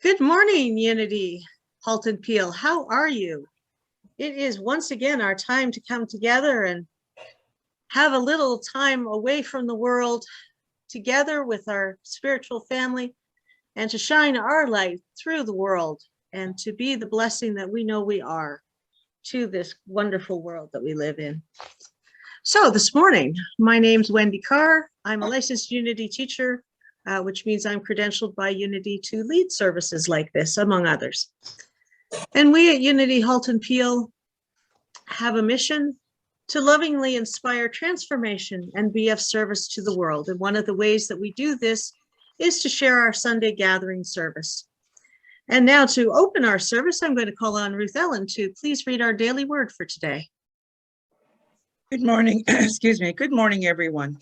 Good morning, Unity, Halton Peel. How are you? It is once again our time to come together and have a little time away from the world together with our spiritual family and to shine our light through the world and to be the blessing that we know we are to this wonderful world that we live in. So this morning, my name's Wendy Carr. I'm a licensed Unity teacher, which means I'm credentialed by Unity to lead services like this, among others. And we at Unity Halton Peel have a mission to lovingly inspire transformation and be of service to the world. And one of the ways that we do this is to share our Sunday gathering service. And now to open our service, I'm going to call on Ruth Ellen to please read our daily word for today. Good morning, excuse me. Good morning, everyone.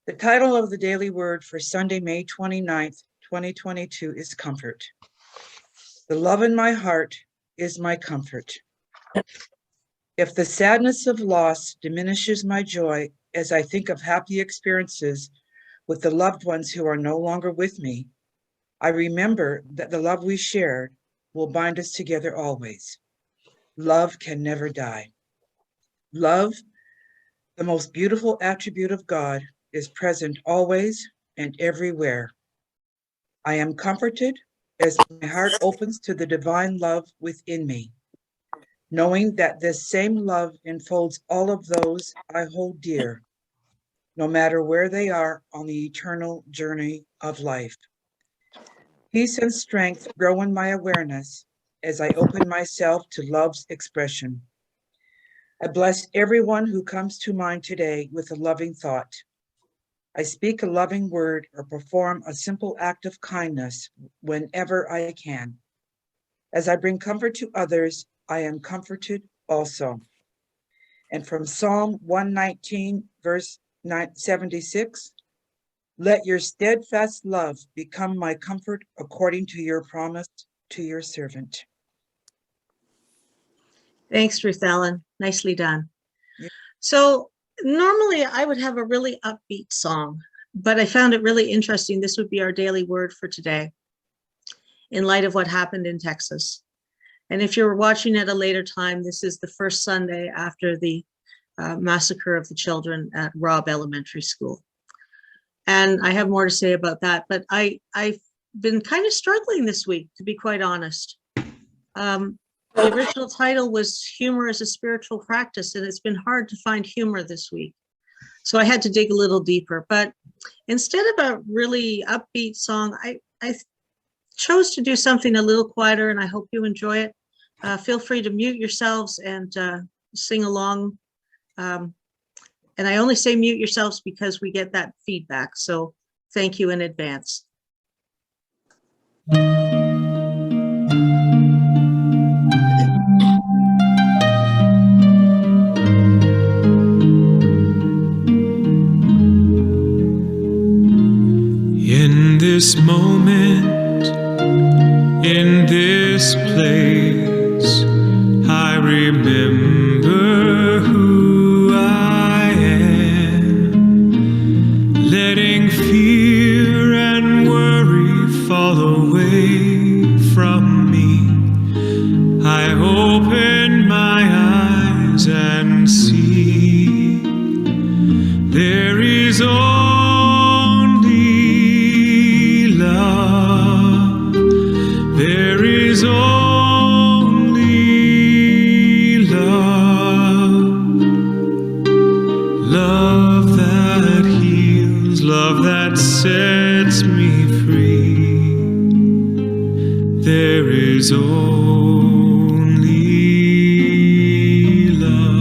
The title of the daily word for Sunday, May 29th, 2022 is comfort. The love in my heart is my comfort. If the sadness of loss diminishes my joy as I think of happy experiences with the loved ones who are no longer with me, I remember that the love we shared will bind us together always. Love can never die. Love, the most beautiful attribute of God, is present always and everywhere. I am comforted as my heart opens to the divine love within me, knowing that this same love enfolds all of those I hold dear, no matter where they are on the eternal journey of life. Peace and strength grow in my awareness as I open myself to love's expression. I bless everyone who comes to mind today with a loving thought. I speak a loving word or perform a simple act of kindness whenever I can. As I bring comfort to others, I am comforted also. And from Psalm 119, verse 76, let your steadfast love become my comfort according to your promise to your servant. Thanks, Ruth Ellen. Nicely done. Yeah. So normally I would have a really upbeat song, but I found it really interesting. This would be our daily word for today in light of what happened in Texas. And if you're watching at a later time, this is the first Sunday after the massacre of the children at Robb Elementary School. And I have more to say about that, but I've been kind of struggling this week, to be quite honest. The original title was Humor as a Spiritual Practice, and it's been hard to find humor this week. So I had to dig a little deeper, but instead of a really upbeat song, I chose to do something a little quieter, and I hope you enjoy it. Feel free to mute yourselves and sing along. And I only say mute yourselves because we get that feedback. So thank you in advance. In this moment, in this place, I remember who I am, letting fear and worry fall away from me. I open my eyes and see there is only love. There is only love. Love that heals, love that sets me free. There is only love.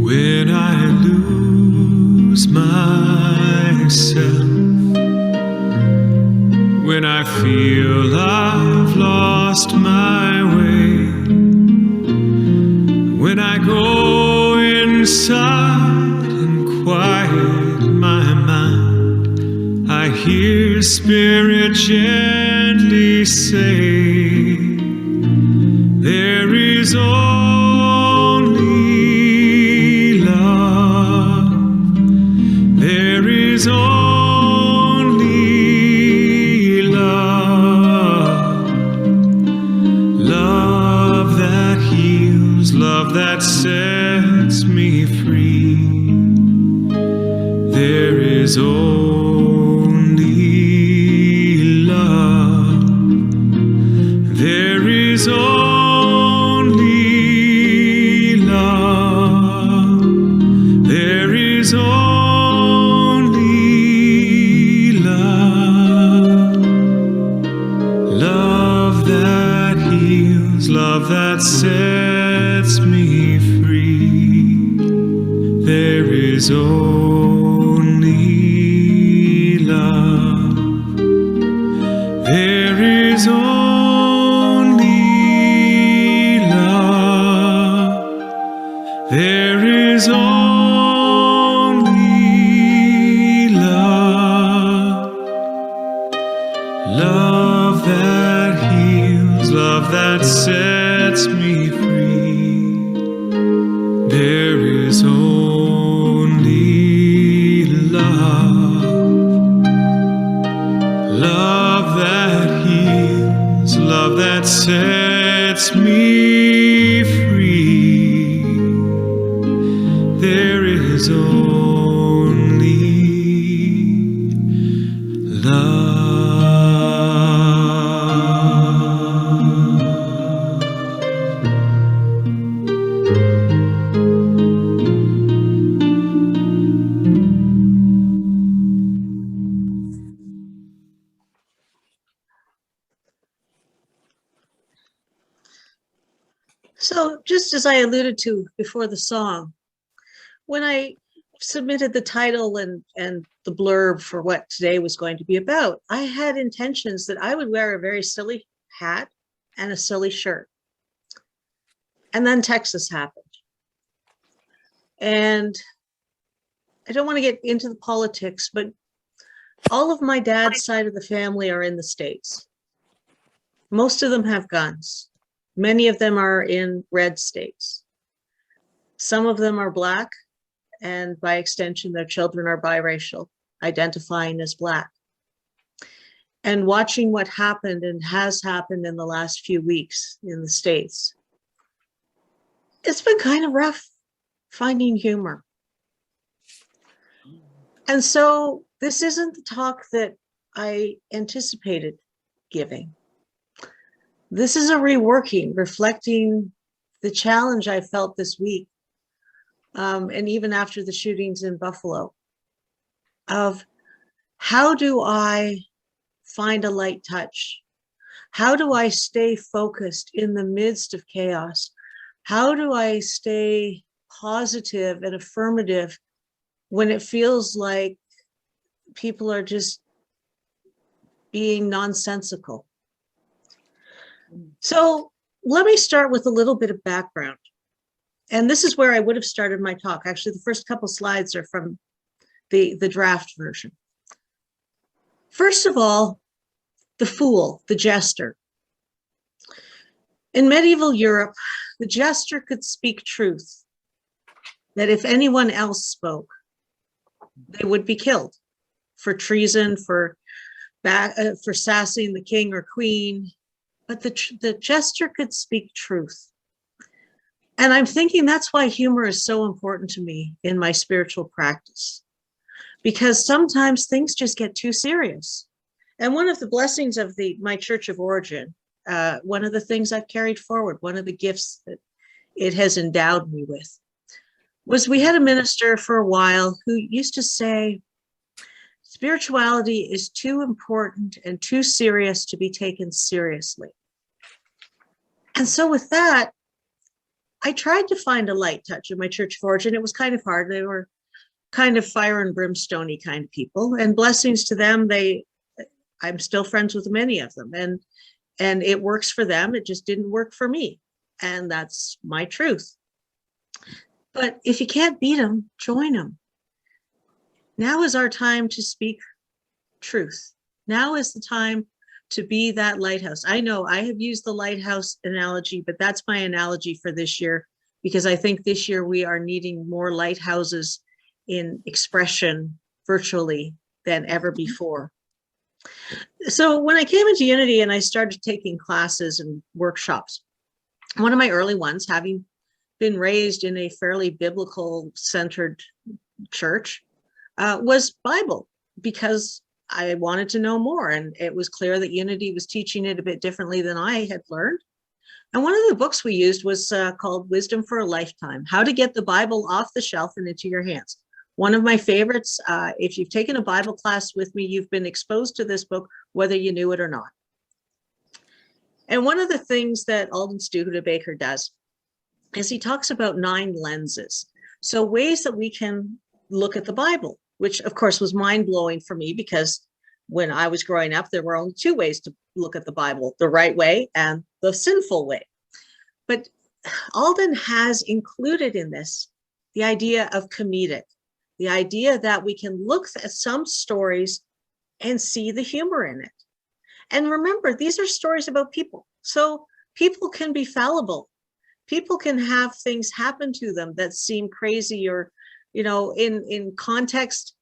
When I lose myself, when I feel I've lost my way, when I go inside and quiet my mind, I hear Spirit gently say, there is only is only love. There is only love. Love that heals, love that sets me free. There is only love. There is only love. There is only love. Love that heals, love that sets me free. There is only love. Love that heals, love that sets me free. There is only love. So just as I alluded to before the song, when I submitted the title and the blurb for what today was going to be about, I had intentions that I would wear a very silly hat and a silly shirt. And then Texas happened. And I don't want to get into the politics, but all of my dad's side of the family are in the States. Most of them have guns. Many of them are in red states. Some of them are Black, and by extension, their children are biracial, identifying as Black. And watching what happened and has happened in the last few weeks in the States, it's been kind of rough finding humor. And so this isn't the talk that I anticipated giving. This is a reworking, reflecting the challenge I felt this week, and even after the shootings in Buffalo, of how do I find a light touch? How do I stay focused in the midst of chaos? How do I stay positive and affirmative when it feels like people are just being nonsensical? So let me start with a little bit of background. And this is where I would have started my talk. Actually, the first couple slides are from the draft version. First of all, the fool, the jester. In medieval Europe, the jester could speak truth, that if anyone else spoke, they would be killed for treason, for sassing the king or queen. But the jester could speak truth. And I'm thinking that's why humor is so important to me in my spiritual practice, because sometimes things just get too serious. And one of the blessings of my church of origin, one of the things I've carried forward, one of the gifts that it has endowed me with, was we had a minister for a while who used to say, spirituality is too important and too serious to be taken seriously. And so with that, I tried to find a light touch in my church of origin. It was kind of hard. They were kind of fire and brimstone-y kind of people, and blessings to them. I'm still friends with many of them, and it works for them. It just didn't work for me. And that's my truth. But if you can't beat them, join them. Now is our time to speak truth. Now is the time to be that lighthouse. I know I have used the lighthouse analogy, but that's my analogy for this year, because I think this year we are needing more lighthouses in expression virtually than ever before. So when I came into Unity and I started taking classes and workshops, one of my early ones, having been raised in a fairly biblical centered church, was Bible, because I wanted to know more. And it was clear that Unity was teaching it a bit differently than I had learned. And one of the books we used was called Wisdom for a Lifetime, How to Get the Bible Off the Shelf and Into Your Hands. One of my favorites. If you've taken a Bible class with me, you've been exposed to this book, whether you knew it or not. And one of the things that Alden Studebaker does is he talks about 9 lenses. So ways that we can look at the Bible, which of course was mind-blowing for me, because when I was growing up, there were only 2 ways to look at the Bible, the right way and the sinful way. But Alden has included in this the idea of comedic, the idea that we can look at some stories and see the humor in it. And remember, these are stories about people. So people can be fallible. People can have things happen to them that seem crazy, or, in context.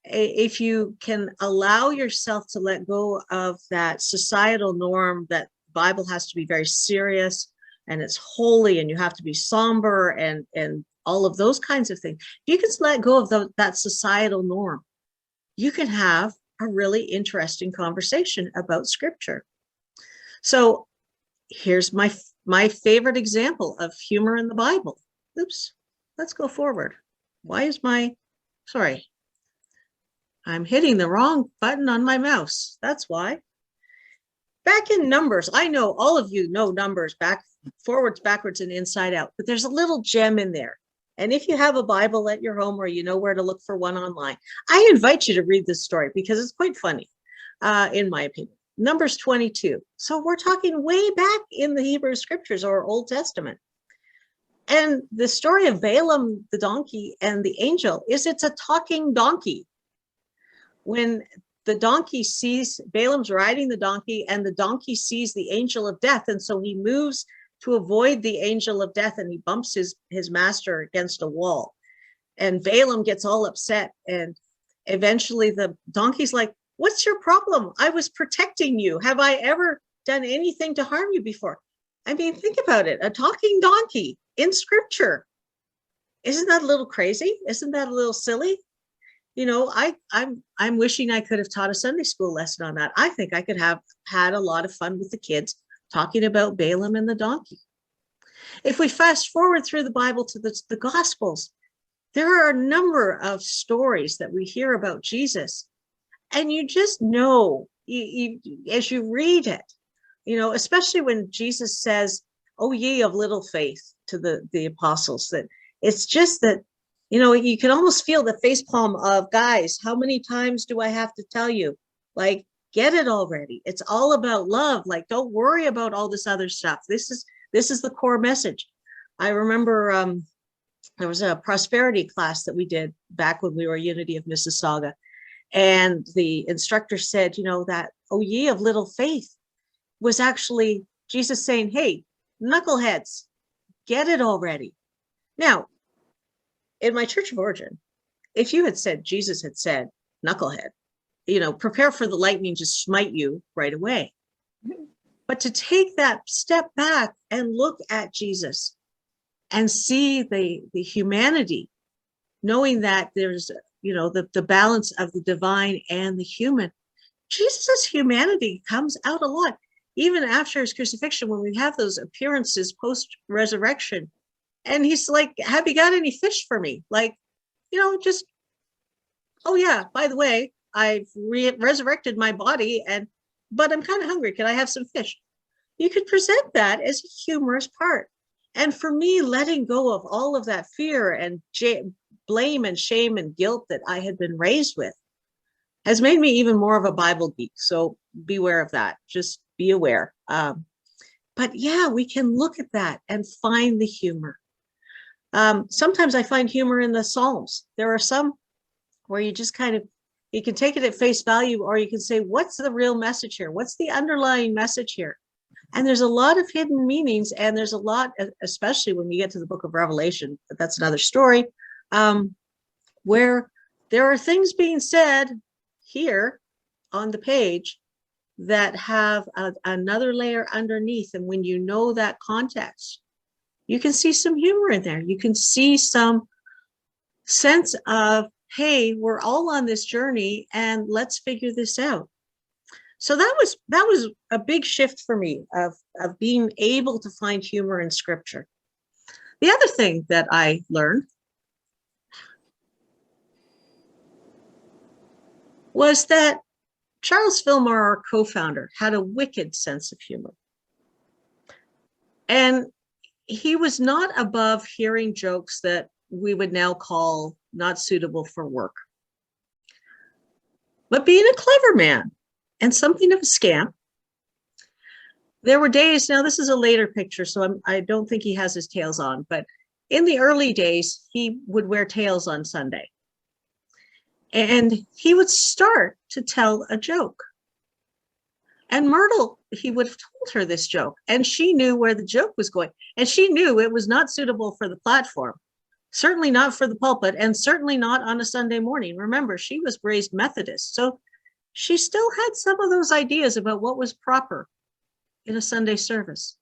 If you can allow yourself to let go of that societal norm that Bible has to be very serious and it's holy and you have to be somber and all of those kinds of things, if you can let go of that societal norm, you can have a really interesting conversation about scripture. So here's my favorite example of humor in the Bible. Oops, let's go forward. Why is sorry, I'm hitting the wrong button on my mouse. That's why. Back in Numbers, I know all of you know Numbers forwards, backwards, and inside out, but there's a little gem in there. And if you have a Bible at your home, or you know where to look for one online, I invite you to read this story because it's quite funny, in my opinion. Numbers 22. So we're talking way back in the Hebrew scriptures or Old Testament. And the story of Balaam, the donkey, and the angel it's a talking donkey. When the donkey sees, Balaam's riding the donkey, and the donkey sees the angel of death. And so he moves to avoid the angel of death, and he bumps his master against a wall. And Balaam gets all upset. And eventually the donkey's like, "What's your problem? I was protecting you. Have I ever done anything to harm you before?" I mean, think about it. A talking donkey in scripture. Isn't that a little crazy? Isn't that a little silly? I'm wishing I could have taught a Sunday school lesson on that. I think I could have had a lot of fun with the kids talking about Balaam and the donkey. If we fast forward through the Bible to the Gospels, there are a number of stories that we hear about Jesus. And you just know, as you read it, especially when Jesus says, "Oh, ye of little faith," to the apostles, that it's just that, you can almost feel the facepalm of, "Guys, how many times do I have to tell you? Like, get it already. It's all about love. Like, don't worry about all this other stuff. This is the core message." I remember there was a prosperity class that we did back when we were Unity of Mississauga. And the instructor said, that "Oh, ye of little faith" was actually Jesus saying, "Hey, knuckleheads, get it already." Now, in my church of origin, if you had said, Jesus had said, "Knucklehead," prepare for the lightning to smite you right away. But to take that step back and look at Jesus and see the humanity, knowing that there's, the balance of the divine and the human, Jesus's humanity comes out a lot. Even after his crucifixion, when we have those appearances post-resurrection, and he's like, "Have you got any fish for me?" Like, just, "Oh yeah, by the way, I've resurrected my body, but I'm kind of hungry. Can I have some fish?" You could present that as a humorous part. And for me, letting go of all of that fear and blame and shame and guilt that I had been raised with has made me even more of a Bible geek. So beware of that. Just be aware. But yeah, we can look at that and find the humor. Sometimes I find humor in the Psalms. There are some where you just you can take it at face value, or you can say, "What's the real message here? What's the underlying message here?" And there's a lot of hidden meanings, and there's a lot, especially when we get to the book of Revelation, but that's another story, where there are things being said here on the page that have another layer underneath. And when you know that context, you can see some humor in there. You can see some sense of, hey, we're all on this journey and let's figure this out. So that was a big shift for me of being able to find humor in scripture. The other thing that I learned was that Charles Fillmore, our co-founder, had a wicked sense of humor. And he was not above hearing jokes that we would now call not suitable for work. But being a clever man and something of a scamp, there were days, now this is a later picture, so I don't think he has his tails on, but in the early days, he would wear tails on Sunday. And he would start to tell a joke. And Myrtle, he would have told her this joke, and she knew where the joke was going. And she knew it was not suitable for the platform, certainly not for the pulpit, and certainly not on a Sunday morning. Remember, she was raised Methodist, so she still had some of those ideas about what was proper in a Sunday service.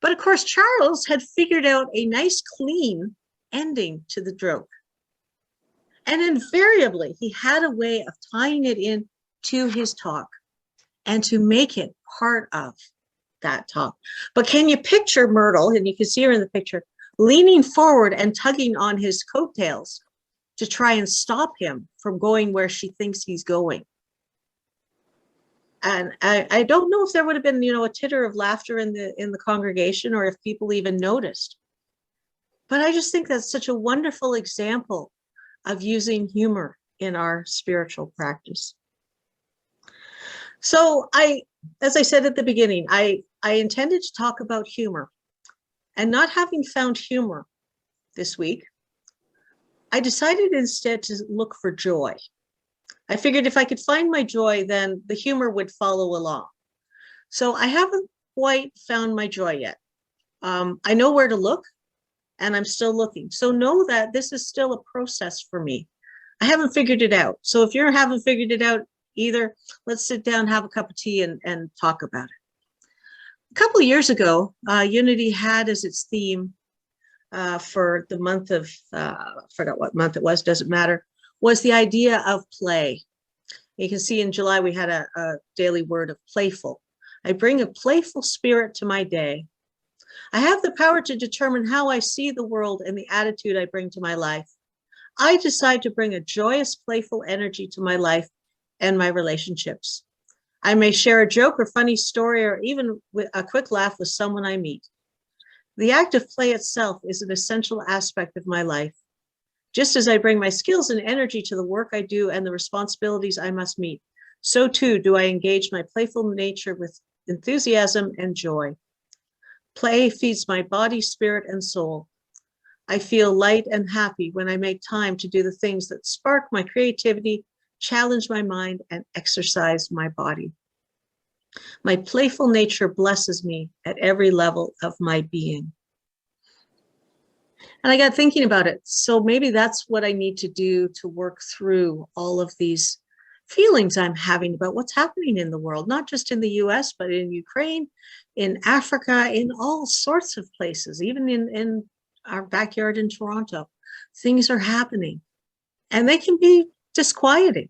But of course, Charles had figured out a nice, clean ending to the joke. And invariably, he had a way of tying it in to his talk and to make it part of that talk. But can you picture Myrtle, and you can see her in the picture, leaning forward and tugging on his coattails to try and stop him from going where she thinks he's going? And I don't know if there would have been, a titter of laughter in the congregation, or if people even noticed. But I just think that's such a wonderful example of using humor in our spiritual practice. So as I said at the beginning, I intended to talk about humor, and not having found humor this week, I decided instead to look for joy. I figured if I could find my joy, then the humor would follow along. So I haven't quite found my joy yet. I know where to look, and I'm still looking. So know that this is still a process for me. I haven't figured it out. So if you haven't figured it out either, let's sit down, have a cup of tea, and talk about it. A couple of years ago, Unity had as its theme for the month of, I forgot what month it was, doesn't matter, was the idea of play. You can see in July, we had a daily word of playful. I bring a playful spirit to my day. I have the power to determine how I see the world and the attitude I bring to my life. I decide to bring a joyous, playful energy to my life and my relationships. I may share a joke or funny story, or even a quick laugh with someone I meet. The act of play itself is an essential aspect of my life. Just as I bring my skills and energy to the work I do and the responsibilities I must meet, so too do I engage my playful nature with enthusiasm and joy. Play feeds my body, spirit, and soul. I feel light and happy when I make time to do the things that spark my creativity, challenge my mind, and exercise my body. My playful nature blesses me at every level of my being. And I got thinking about it. So maybe that's what I need to do to work through all of these feelings I'm having about what's happening in the world, not just in the US, but in Ukraine, in Africa, in all sorts of places, even in our backyard in Toronto. Things are happening, and they can be disquieting.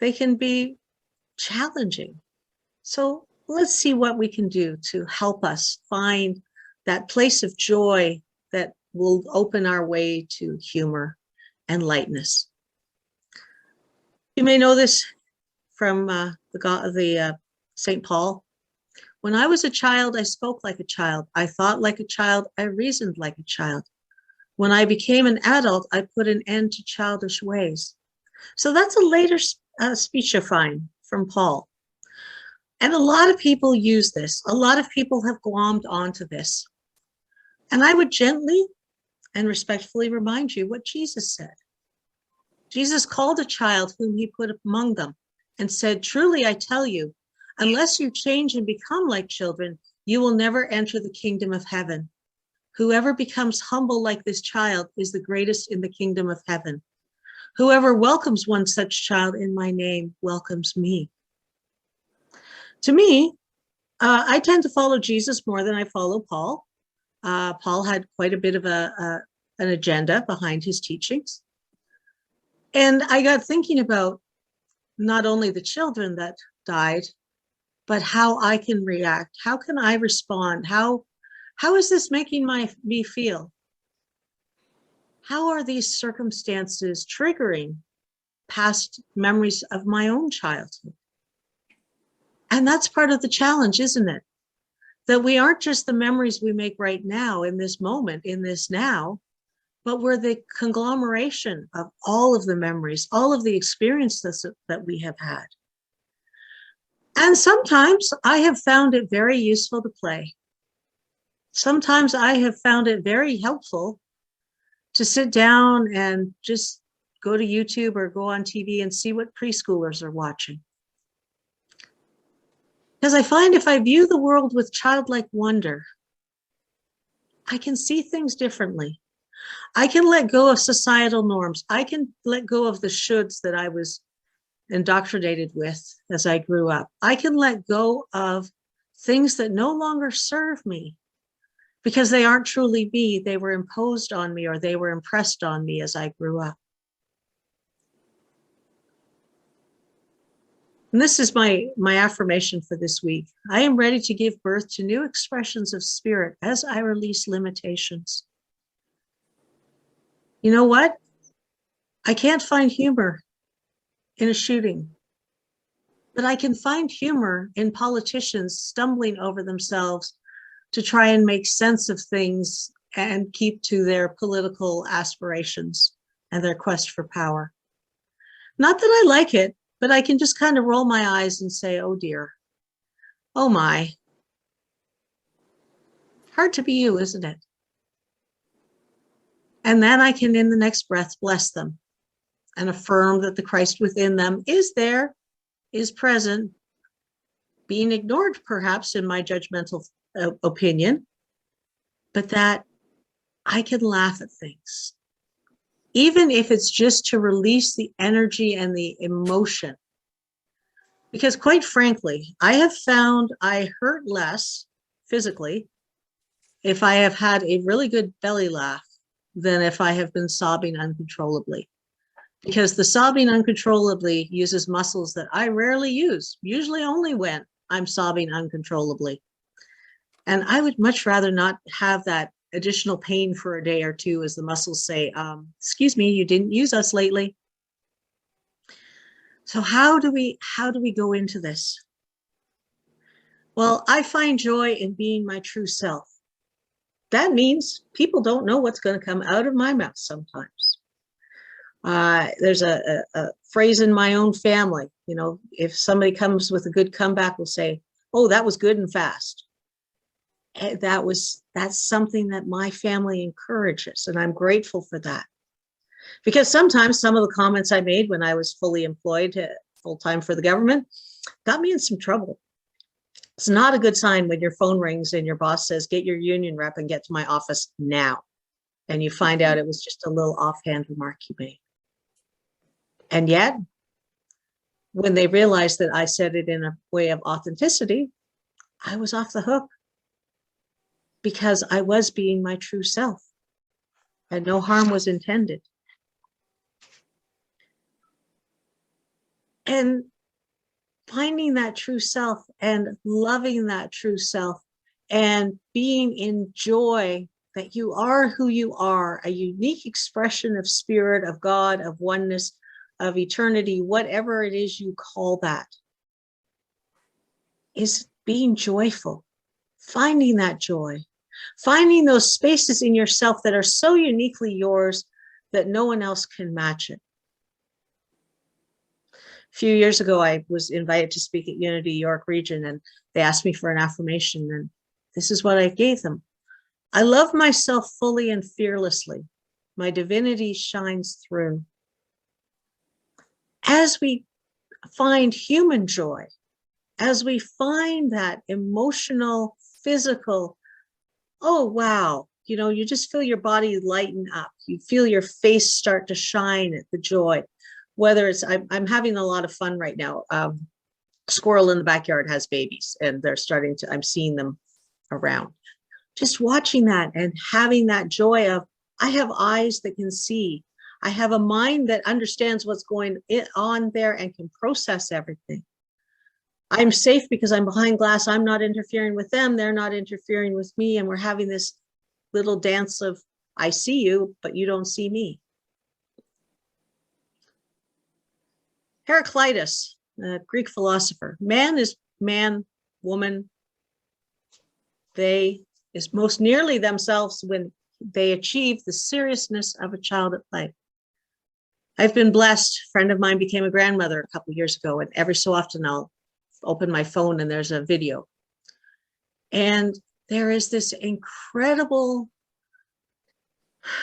They can be challenging. So let's see what we can do to help us find that place of joy that will open our way to humor and lightness. You may know this from the St. Paul. When I was a child, I spoke like a child. I thought like a child. I reasoned like a child. When I became an adult, I put an end to childish ways. So that's a later speech of mine from Paul. And a lot of people use this. A lot of people have glommed onto this. And I would gently and respectfully remind you what Jesus said. Jesus called a child whom he put among them and said, "Truly, I tell you, unless you change and become like children, you will never enter the kingdom of heaven. Whoever becomes humble like this child is the greatest in the kingdom of heaven. Whoever welcomes one such child in my name welcomes me." To me, I tend to follow Jesus more than I follow Paul. Paul had quite a bit of an agenda behind his teachings. And I got thinking about not only the children that died, but how I can react. How can I respond? How is this making me feel? How are these circumstances triggering past memories of my own childhood? And that's part of the challenge, isn't it? That we aren't just the memories we make right now in this moment, in this now, but we're the conglomeration of all of the memories, all of the experiences that we have had. And sometimes I have found it very useful to play. Sometimes I have found it very helpful to sit down and just go to YouTube or go on TV and see what preschoolers are watching. Because I find if I view the world with childlike wonder, I can see things differently. I can let go of societal norms. I can let go of the shoulds that I was indoctrinated with as I grew up. I can let go of things that no longer serve me because they aren't truly me. They were imposed on me or they were impressed on me as I grew up. And this is my affirmation for this week. I am ready to give birth to new expressions of spirit as I release limitations. You know what? I can't find humor in a shooting, but I can find humor in politicians stumbling over themselves to try and make sense of things and keep to their political aspirations and their quest for power. Not that I like it, but I can just kind of roll my eyes and say, oh dear, oh my. Hard to be you, isn't it? And then I can, in the next breath, bless them and affirm that the Christ within them is there, is present, being ignored perhaps in my judgmental opinion, but that I can laugh at things, even if it's just to release the energy and the emotion. Because quite frankly, I have found I hurt less physically if I have had a really good belly laugh than if I have been sobbing uncontrollably. Because the sobbing uncontrollably uses muscles that I rarely use, usually only when I'm sobbing uncontrollably. And I would much rather not have that additional pain for a day or two as the muscles say, excuse me, you didn't use us lately. So how do we go into this? Well, I find joy in being my true self. That means people don't know what's going to come out of my mouth sometimes. There's a phrase in my own family, you know, if somebody comes with a good comeback, we'll say, oh, that was good and fast. That's something that my family encourages, and I'm grateful for that. Because sometimes some of the comments I made when I was fully employed full-time for the government got me in some trouble. It's not a good sign when your phone rings and your boss says, get your union rep and get to my office now. And you find out it was just a little offhand remark you made. And yet, when they realized that I said it in a way of authenticity, I was off the hook because I was being my true self and no harm was intended. And finding that true self and loving that true self and being in joy that you are who you are, a unique expression of spirit, of God, of oneness, of eternity, whatever it is you call that, is being joyful, finding that joy, finding those spaces in yourself that are so uniquely yours that no one else can match it. A few years ago, I was invited to speak at Unity York Region, and they asked me for an affirmation, and this is what I gave them. I love myself fully and fearlessly. My divinity shines through. As we find human joy, as we find that emotional, physical, oh, wow, you know, you just feel your body lighten up. You feel your face start to shine at the joy. Whether it's, I'm having a lot of fun right now. Squirrel in the backyard has babies and they're starting to, I'm seeing them around. Just watching that and having that joy of, I have eyes that can see. I have a mind that understands what's going on there and can process everything. I'm safe because I'm behind glass. I'm not interfering with them. They're not interfering with me. And we're having this little dance of, I see you, but you don't see me. Heraclitus, a Greek philosopher. Man is man, woman. They is most nearly themselves when they achieve the seriousness of a child at play. I've been blessed. A friend of mine became a grandmother a couple of years ago, and every so often I'll open my phone and there's a video. And there is this incredible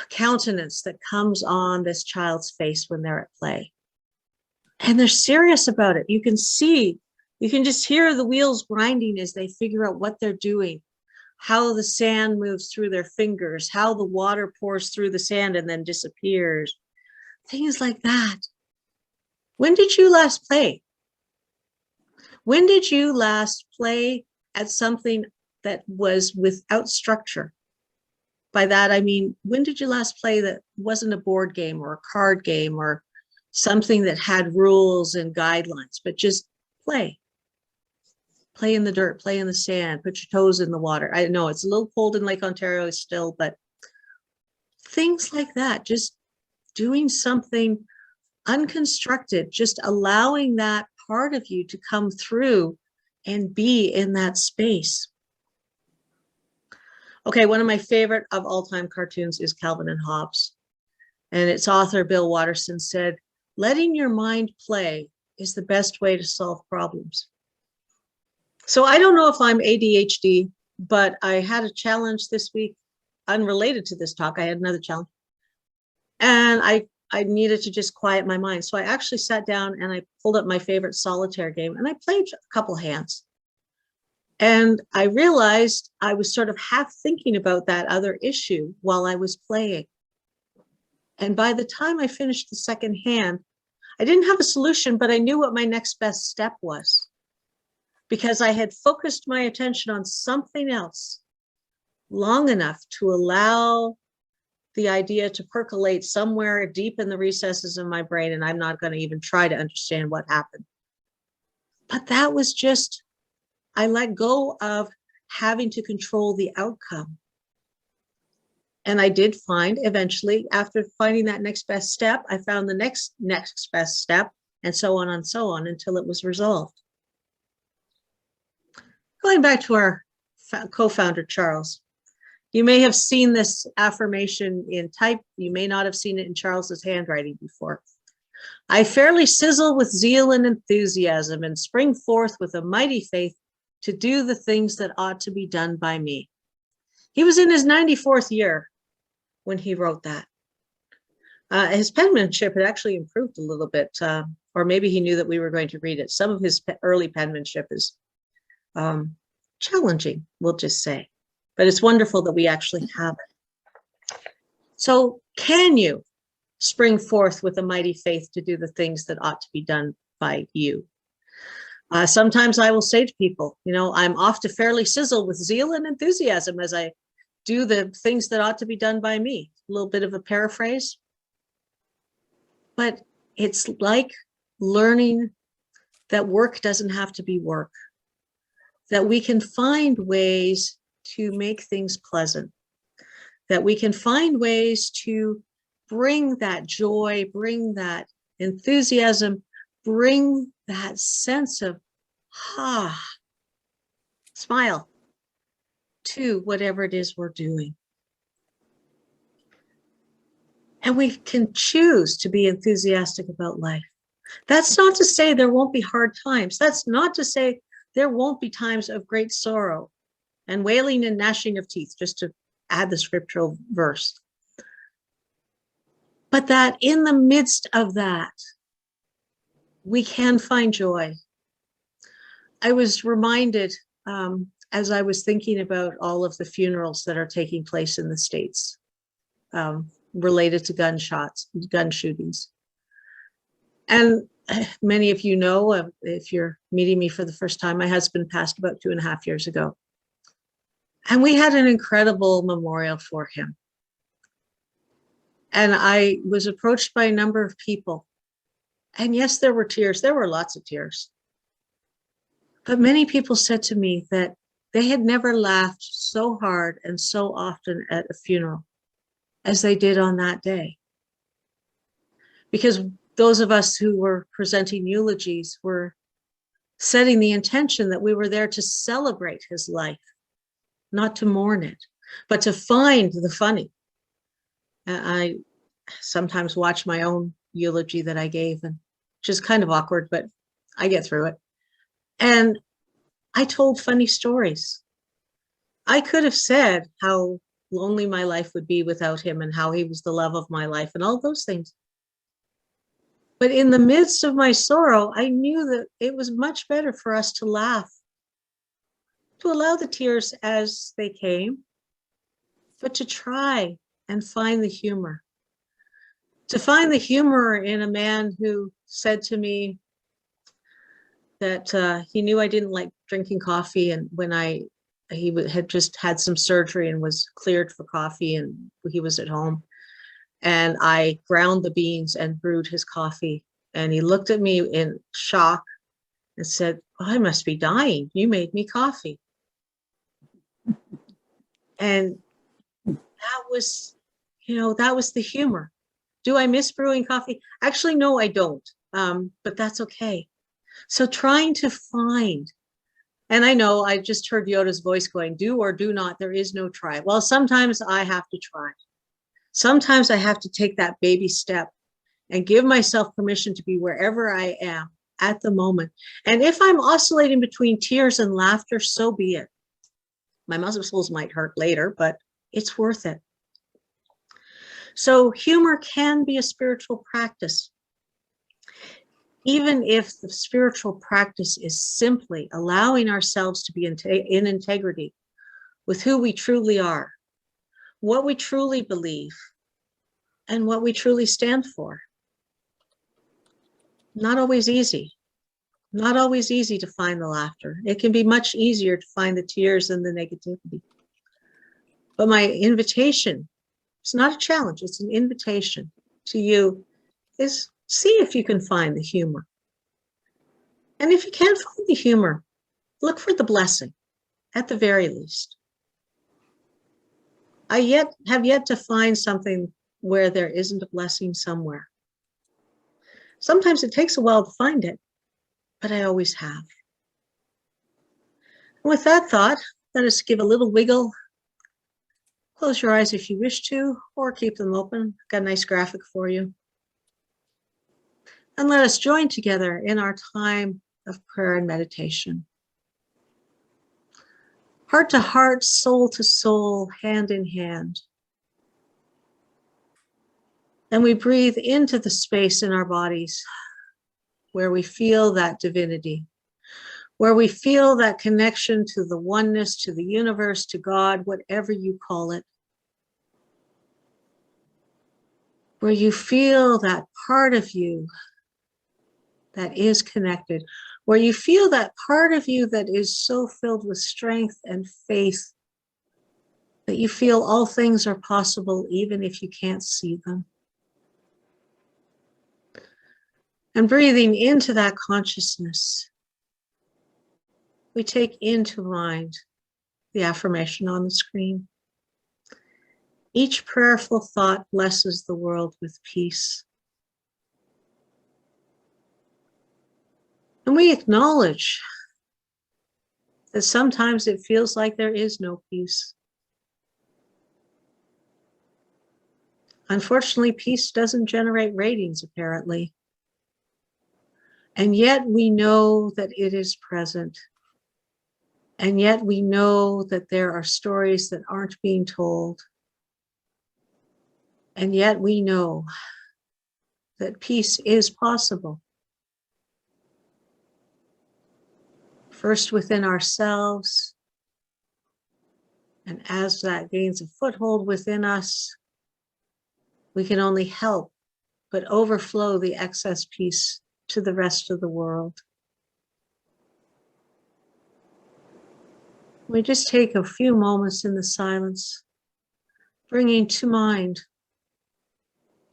countenance that comes on this child's face when they're at play. And they're serious about it. You can see, you can just hear the wheels grinding as they figure out what they're doing, how the sand moves through their fingers, how the water pours through the sand and then disappears. Things like that. When did you last play? When did you last play at something that was without structure? By that, I mean, when did you last play that wasn't a board game or a card game or something that had rules and guidelines, but just play? Play in the dirt, play in the sand, put your toes in the water. I know it's a little cold in Lake Ontario still, but things like that, just doing something unconstructed, just allowing that part of you to come through and be in that space. Okay, one of my favorite of all time cartoons is Calvin and Hobbes. And its author, Bill Watterson, said, letting your mind play is the best way to solve problems. So I don't know if I'm ADHD, but I had a challenge this week unrelated to this talk. I had another challenge. And I needed to just quiet my mind. So I actually sat down and I pulled up my favorite solitaire game and I played a couple hands. And I realized I was sort of half thinking about that other issue while I was playing. And by the time I finished the second hand, I didn't have a solution, but I knew what my next best step was, because I had focused my attention on something else long enough to allow the idea to percolate somewhere deep in the recesses of my brain. And I'm not going to even try to understand what happened. But that was just, I let go of having to control the outcome. And I did find eventually, after finding that next best step, I found the next best step, and so on until it was resolved. Going back to our co-founder, Charles. You may have seen this affirmation in type. You may not have seen it in Charles's handwriting before. I fairly sizzle with zeal and enthusiasm and spring forth with a mighty faith to do the things that ought to be done by me. He was in his 94th year when he wrote that. His penmanship had actually improved a little bit, or maybe he knew that we were going to read it. Some of his early penmanship is challenging, we'll just say. But it's wonderful that we actually have it. So can you spring forth with a mighty faith to do the things that ought to be done by you? Sometimes I will say to people, you know, I'm off to fairly sizzle with zeal and enthusiasm as I do the things that ought to be done by me. A little bit of a paraphrase. But it's like learning that work doesn't have to be work, that we can find ways to make things pleasant, that we can find ways to bring that joy, bring that enthusiasm, bring that sense of, smile to whatever it is we're doing. And we can choose to be enthusiastic about life. That's not to say there won't be hard times. That's not to say there won't be times of great sorrow and wailing and gnashing of teeth, just to add the scriptural verse. But that in the midst of that, we can find joy. I was reminded as I was thinking about all of the funerals that are taking place in the States related to gun shootings. And many of you know, if you're meeting me for the first time, my husband passed about 2.5 years ago. And we had an incredible memorial for him. And I was approached by a number of people. And yes, there were tears. There were lots of tears. But many people said to me that they had never laughed so hard and so often at a funeral as they did on that day. Because those of us who were presenting eulogies were setting the intention that we were there to celebrate his life, not to mourn it, but to find the funny. I sometimes watch my own eulogy that I gave, and which is kind of awkward, but I get through it. And I told funny stories. I could have said how lonely my life would be without him and how he was the love of my life and all those things. But in the midst of my sorrow, I knew that it was much better for us to laugh, to allow the tears as they came, but to try and find the humor. To find the humor in a man who said to me that he knew I didn't like drinking coffee, and when he had just had some surgery and was cleared for coffee, and he was at home, and I ground the beans and brewed his coffee, and he looked at me in shock and said, "Oh, I must be dying. You made me coffee." And that was, that was the humor. Do I miss brewing coffee? Actually, no, I don't. But that's okay. So trying to find, and I know I just heard Yoda's voice going, do or do not, there is no try. Well, sometimes I have to try. Sometimes I have to take that baby step and give myself permission to be wherever I am at the moment. And if I'm oscillating between tears and laughter, so be it. My muscles might hurt later, but it's worth it. So humor can be a spiritual practice. Even if the spiritual practice is simply allowing ourselves to be in integrity with who we truly are, what we truly believe, and what we truly stand for. Not always easy. Not always easy to find the laughter. It can be much easier to find the tears and the negativity. But my invitation, it's not a challenge, it's an invitation to you, is see if you can find the humor. And if you can't find the humor, look for the blessing, at the very least. I have yet to find something where there isn't a blessing somewhere. Sometimes it takes a while to find it, but I always have. And with that thought, let us give a little wiggle. Close your eyes if you wish to, or keep them open. Got a nice graphic for you. And let us join together in our time of prayer and meditation. Heart to heart, soul to soul, hand in hand. And we breathe into the space in our bodies where we feel that divinity, where we feel that connection to the oneness, to the universe, to God, whatever you call it. Where you feel that part of you that is connected, where you feel that part of you that is so filled with strength and faith that you feel all things are possible even if you can't see them. And breathing into that consciousness, we take into mind the affirmation on the screen. Each prayerful thought blesses the world with peace. And we acknowledge that sometimes it feels like there is no peace. Unfortunately, peace doesn't generate ratings, apparently. And yet we know that it is present. And yet we know that there are stories that aren't being told. And yet we know that peace is possible. First within ourselves, and as that gains a foothold within us, we can only help but overflow the excess peace to the rest of the world. We just take a few moments in the silence, bringing to mind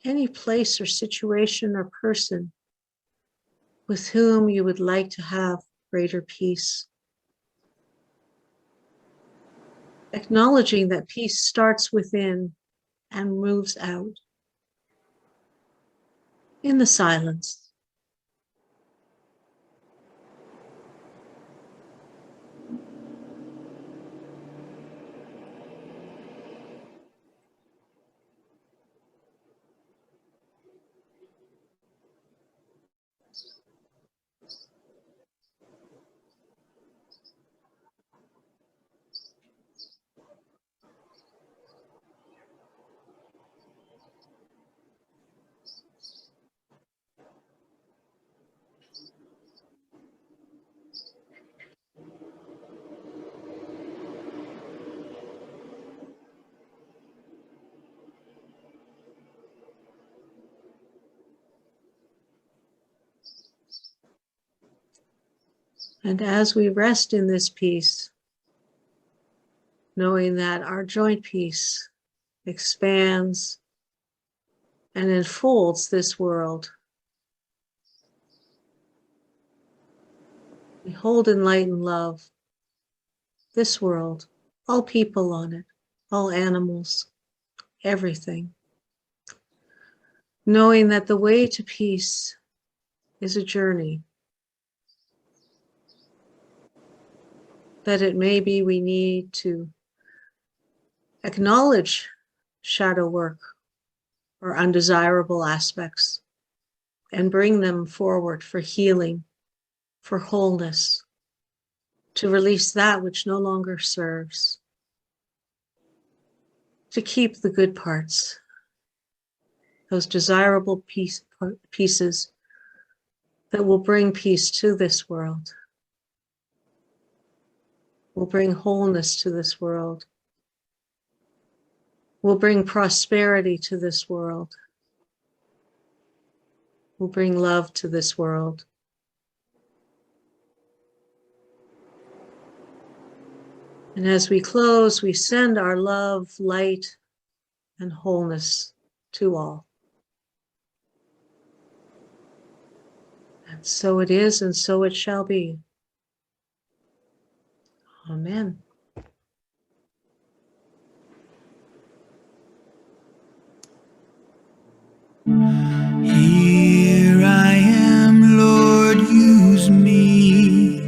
any place or situation or person with whom you would like to have greater peace. Acknowledging that peace starts within and moves out in the silence. And as we rest in this peace, knowing that our joint peace expands and enfolds this world, we hold in light and love this world, all people on it, all animals, everything. Knowing that the way to peace is a journey, that it may be we need to acknowledge shadow work or undesirable aspects and bring them forward for healing, for wholeness, to release that which no longer serves, to keep the good parts, those desirable pieces that will bring peace to this world, will bring wholeness to this world, will bring prosperity to this world, will bring love to this world. And as we close, we send our love, light, and wholeness to all. And so it is, and so it shall be. Amen. Here I am, Lord, use me,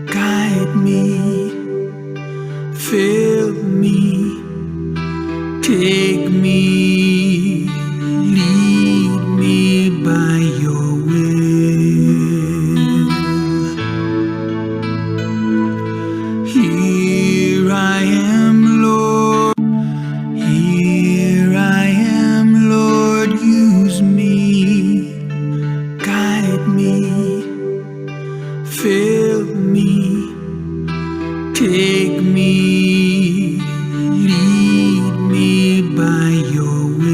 guide me, fill me, take me, lead me by your will. Here I am, Lord, here I am, Lord, use me, guide me, fill me, take me, lead me by your will.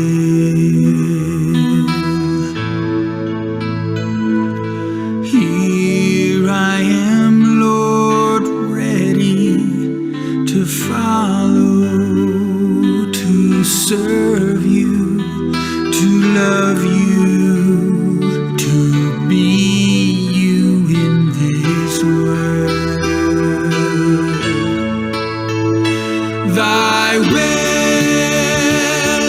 Here I am, Lord, ready to follow, to serve you, to love you, to be you in this world. Thy will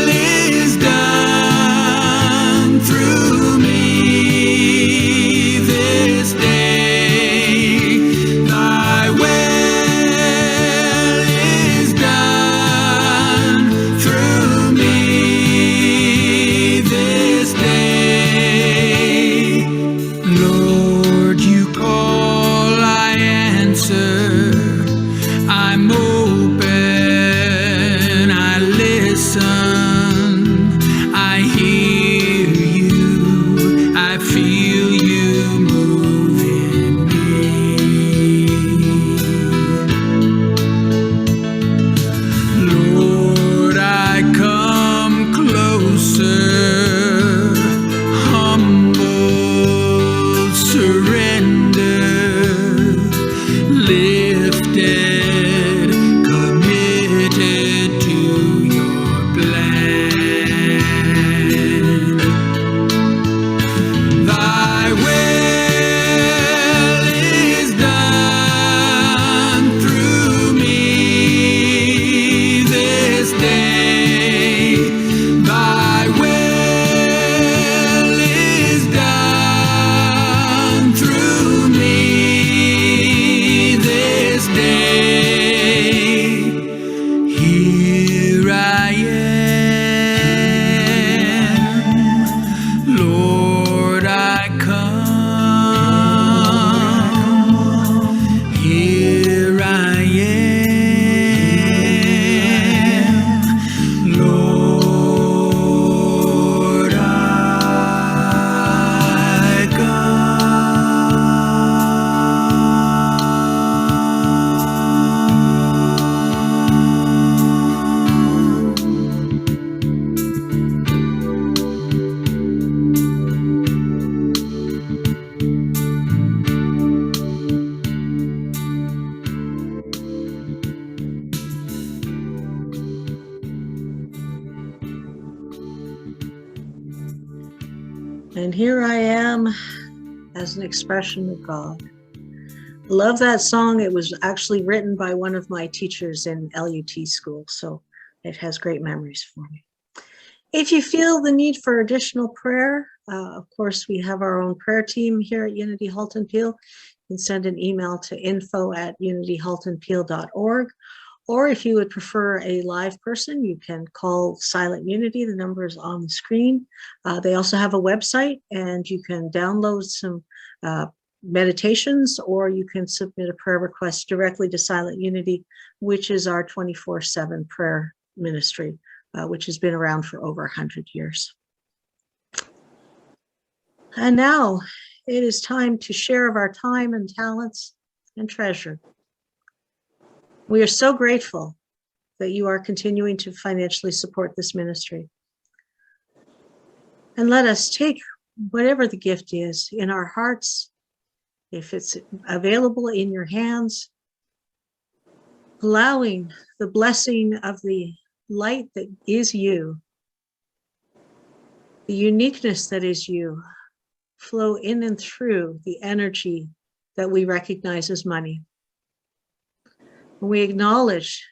is done through me this day. Thy will is done through me this And here I am as an expression of God. Love that song. It was actually written by one of my teachers in LUT school, so it has great memories for me. If you feel the need for additional prayer, of course, we have our own prayer team here at Unity Halton Peel. You can send an email to info@unityhaltonpeel.org. Or if you would prefer a live person, you can call Silent Unity. The number is on the screen. They also have a website, and you can download some meditations, or you can submit a prayer request directly to Silent Unity, which is our 24/7 prayer ministry, which has been around for over 100 years. And now it is time to share of our time and talents and treasure. We are so grateful that you are continuing to financially support this ministry. And let us take whatever the gift is in our hearts, if it's available in your hands, allowing the blessing of the light that is you, the uniqueness that is you, flow in and through the energy that we recognize as money. We acknowledge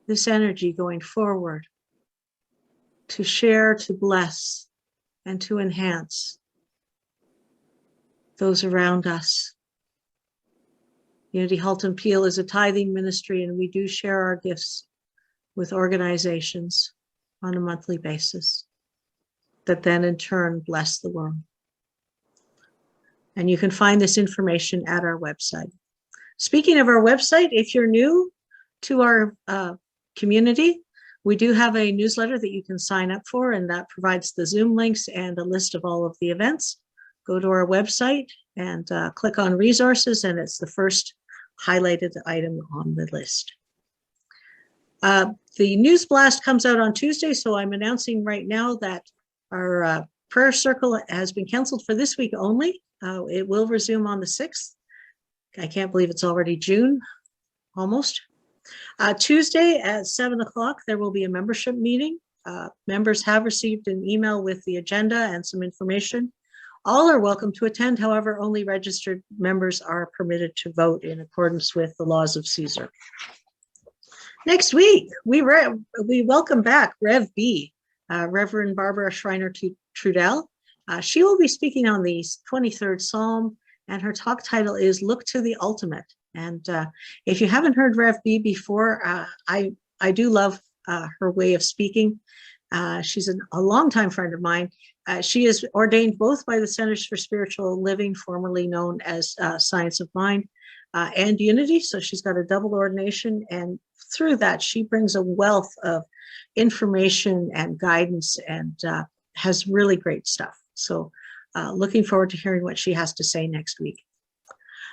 this energy going forward to share, to bless, and to enhance those around us. Unity Halton Peel is a tithing ministry, and we do share our gifts with organizations on a monthly basis that then in turn bless the world. And you can find this information at our website. Speaking of our website, if you're new to our community, we do have a newsletter that you can sign up for, and that provides the Zoom links and a list of all of the events. Go to our website and click on resources, and it's the first highlighted item on the list. The news blast comes out on Tuesday, so I'm announcing right now that our prayer circle has been canceled for this week only. It will resume on the 6th. I can't believe it's already June, almost. Tuesday at 7 o'clock, there will be a membership meeting. Members have received an email with the agenda and some information. All are welcome to attend. However, only registered members are permitted to vote in accordance with the laws of Caesar. Next week, we welcome back Rev B, Reverend Barbara Schreiner-Trudell. She will be speaking on the 23rd Psalm, and her talk title is Look to the Ultimate. And if you haven't heard Rev B before, I do love her way of speaking. She's a longtime friend of mine. She is ordained both by the Centers for Spiritual Living, formerly known as Science of Mind, and Unity. So she's got a double ordination. And through that, she brings a wealth of information and guidance, and has really great stuff. So looking forward to hearing what she has to say next week.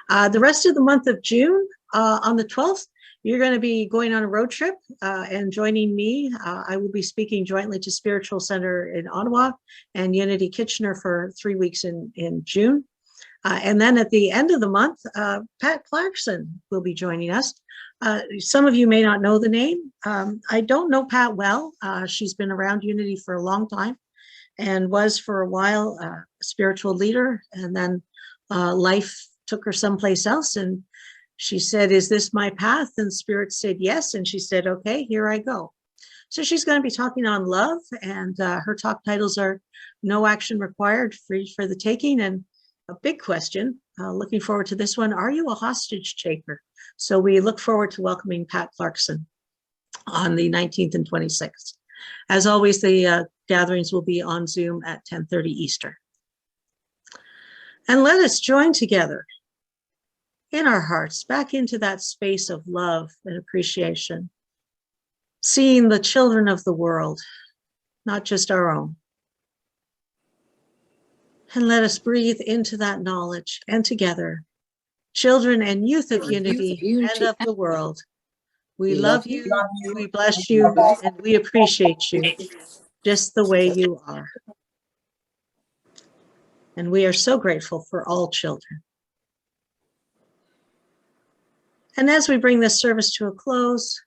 The rest of the month of June, on the 12th, you're going to be going on a road trip and joining me. I will be speaking jointly to Spiritual Center in Ottawa and Unity Kitchener for 3 weeks in June. And then at the end of the month, Pat Clarkson will be joining us. Some of you may not know the name. I don't know Pat well. She's been around Unity for a long time and was for a while a spiritual leader. And then life took her someplace else. And she said, "Is this my path?" And Spirit said, "Yes." And she said, "Okay, here I go." So she's going to be talking on love, and her talk titles are No Action Required, Free for the Taking, and a big question, looking forward to this one, are you a hostage taker? So we look forward to welcoming Pat Clarkson on the 19th and 26th. As always, the gatherings will be on Zoom at 10:30 Eastern. And let us join together in our hearts back into that space of love and appreciation, seeing the children of the world, not just our own. And let us breathe into that knowledge, and together, children and youth of Unity and of the world, we love you, we bless you, and we appreciate you just the way you are. And we are so grateful for all children. And as we bring this service to a close,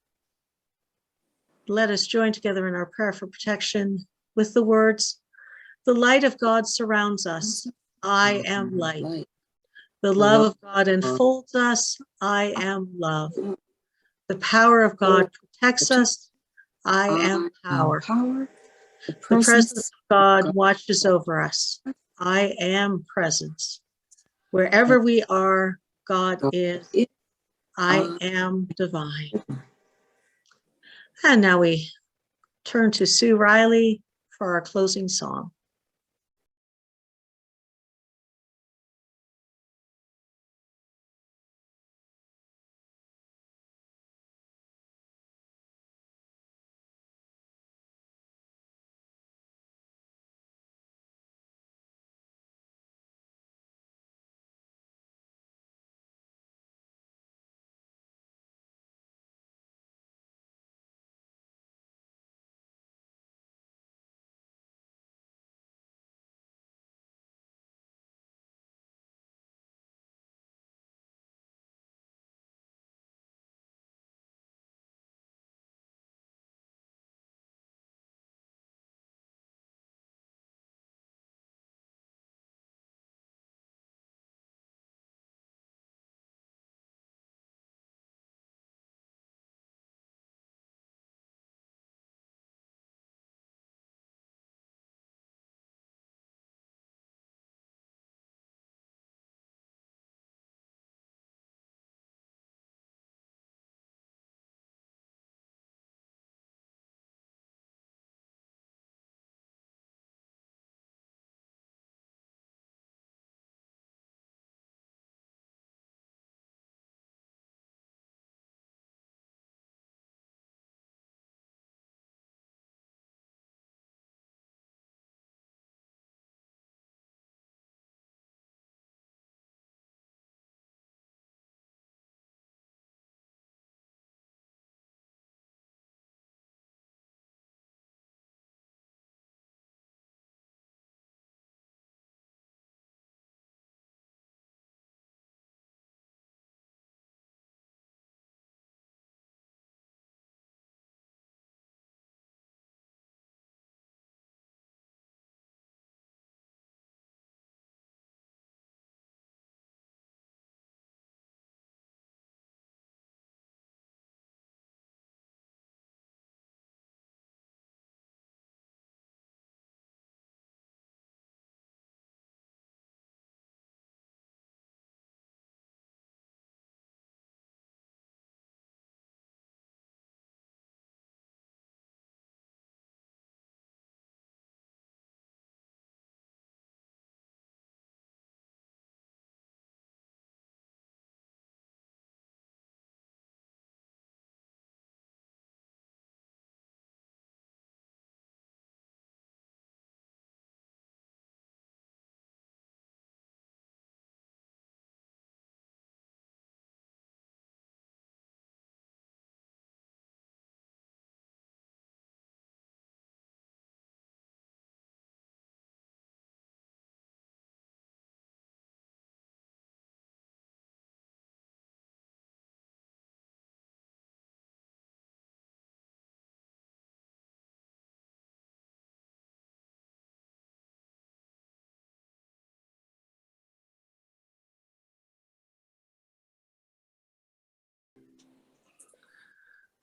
let us join together in our prayer for protection with the words, The light of God surrounds us. I am light. Light. The love of God enfolds us. I am love. The power of God protects us. I am power. Power. The The presence presence of God watches over us. I am presence. Wherever we are, God is. I am divine. And now we turn to Sue Riley for our closing song.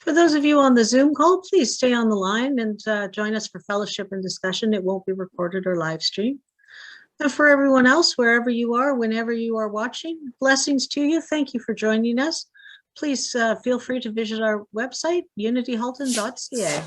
For those of you on the Zoom call, please stay on the line and join us for fellowship and discussion. It won't be recorded or live streamed. And for everyone else, wherever you are, whenever you are watching, blessings to you. Thank you for joining us. Please feel free to visit our website, unityhalton.ca.